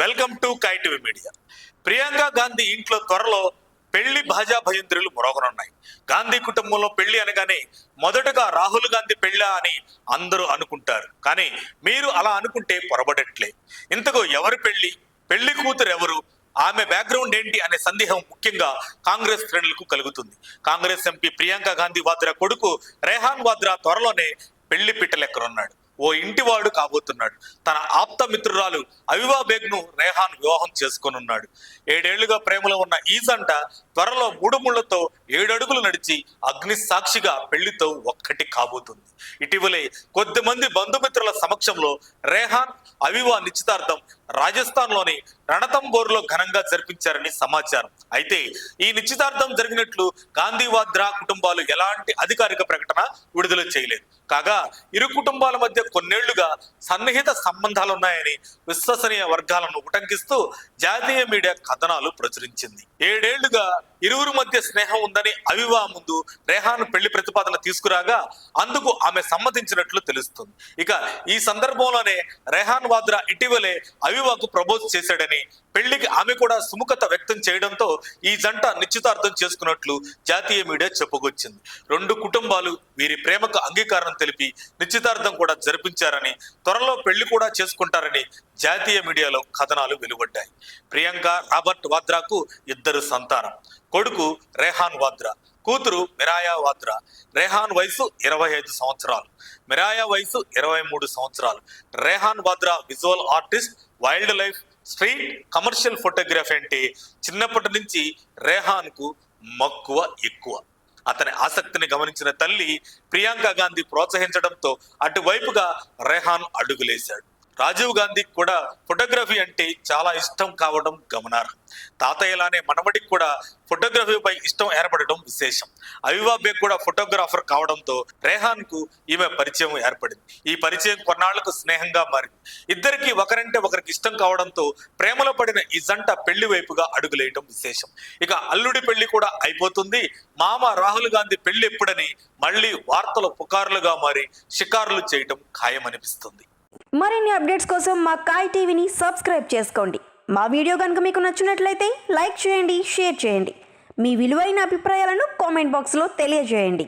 Welcome to కైటివి media. Priyanka Gandhi ఇంట్లో త్వరలో పెళ్లి భాజా భయంత్రులు మొరగనున్నాయి. గాంధీ కుటుంబంలో పెళ్లి అనగానే మొదటగా రాహుల్ గాంధీ పెళ్ళా అని అందరూ అనుకుంటారు. కానీ మీరు అలా అనుకుంటే పొరబడట్లే. ఇంతకు ఎవరి పెళ్లి, పెళ్లి కూతురు ఎవరు, ఆమె బ్యాక్గ్రౌండ్ ఏంటి అనే సందేహం ముఖ్యంగా కాంగ్రెస్ శ్రేణులకు కలుగుతుంది. కాంగ్రెస్ ఎంపీ ప్రియాంక గాంధీ వాద్రా కొడుకు రేహాన్ వాద్రా త్వరలోనే పెళ్లి పిట్టలెక్కనున్నాడు. ఓ ఇంటివాడు కాబోతున్నాడు. తన ఆప్త మిత్రురాలు అవివా బేగ్ ను రేహాన్ వివాహం చేసుకోనున్నాడు. 7 ఏళ్లుగా ప్రేమలో ఉన్న ఈ జంట త్వరలో 3 ముళ్లతో 7 అడుగులు నడిచి అగ్ని సాక్షిగా పెళ్లితో ఒక్కటి కాబోతుంది. ఇటీవలే కొద్దిమంది బంధుమిత్రుల సమక్షంలో రేహాన్ అవివా నిశ్చితార్థం రాజస్థాన్ లోని రణతంబోర్లో ఘనంగా జరిపించారని సమాచారం. అయితే ఈ నిశ్చితార్థం జరిగినట్లు గాంధీ వాద్రా కుటుంబాలు ఎలాంటి అధికారిక ప్రకటన విడుదల చేయలేదు. కాగా ఇరు కుటుంబాల మధ్య కొన్నేళ్లుగా సన్నిహిత సంబంధాలున్నాయని విశ్వసనీయ వర్గాలను ఉటంకిస్తూ జాతీయ మీడియా కథనాలు ప్రచురించింది. 7 ఏళ్లుగా ఇరువురు మధ్య స్నేహం ఉందని అవివా ముందు రేహాన్ పెళ్లి ప్రతిపాదన తీసుకురాగా అందుకు ఆమె సమ్మతించినట్లు తెలుస్తుంది. ఇక ఈ సందర్భంలోనే రేహాన్ వాద్రా ఇటీవలే అవివాకు ప్రపోజ్ చేశాడని, పెళ్లికి ఆమె కూడా సుముఖత వ్యక్తం చేయడంతో ఈ జంట నిశ్చితార్థం చేసుకున్నట్లు జాతీయ మీడియా చెప్పుకొచ్చింది. 2 కుటుంబాలు వీరి ప్రేమకు అంగీకారం తెలిపి నిశ్చితార్థం కూడా జరిపించారని, త్వరలో పెళ్లి కూడా చేసుకుంటారని జాతీయ మీడియాలో కథనాలు వెలువడ్డాయి. ప్రియాంక రాబర్ట్ వాద్రాకు 2 సంతానం. కొడుకు రేహాన్ వాద్రా, కూతురు మిరాయా వాద్రా. రేహాన్ వయసు 25 సంవత్సరాలు, మిరాయా వయసు 23 సంవత్సరాలు. Rehan Vadra visual artist, wildlife, street, commercial photography అంటే చిన్నప్పటి నుంచి రేహాన్ కు మక్కువ ఎక్కువ. అతని ఆసక్తిని గమనించిన తల్లి ప్రియాంక గాంధీ ప్రోత్సహించడంతో అటువైపుగా రేహాన్ అడుగులేశాడు. రాజీవ్ గాంధీకి కూడా ఫోటోగ్రఫీ అంటే చాలా ఇష్టం కావడం గమనార్హం. తాతయ్యలానే మనవడికి కూడా ఫోటోగ్రఫీపై ఇష్టం ఏర్పడడం విశేషం. అవివా బేగ్ కూడా ఫోటోగ్రాఫర్ కావడంతో రేహాన్ కు ఈమె పరిచయం ఏర్పడింది. ఈ పరిచయం కొన్నాళ్లకు స్నేహంగా మారింది. ఇద్దరికి ఒకరంటే ఒకరికి ఇష్టం కావడంతో ప్రేమలో పడిన ఈ జంట పెళ్లి వైపుగా అడుగులేయడం విశేషం. ఇక అల్లుడి పెళ్లి కూడా అయిపోతుంది. మామ రాహుల్ గాంధీ పెళ్లి ఎప్పుడని మళ్ళీ వార్తలు పుకార్లుగా మారి షికారులు చేయడం ఖాయమనిపిస్తుంది. మరిన్ని అప్డేట్స్ కోసం మా కాయ్ టీవీని సబ్స్క్రైబ్ చేసుకోండి. మా వీడియో కనుక మీకు నచ్చినట్లయితే లైక్ చేయండి, షేర్ చేయండి. మీ విలువైన అభిప్రాయాలను కామెంట్ బాక్స్లో తెలియజేయండి.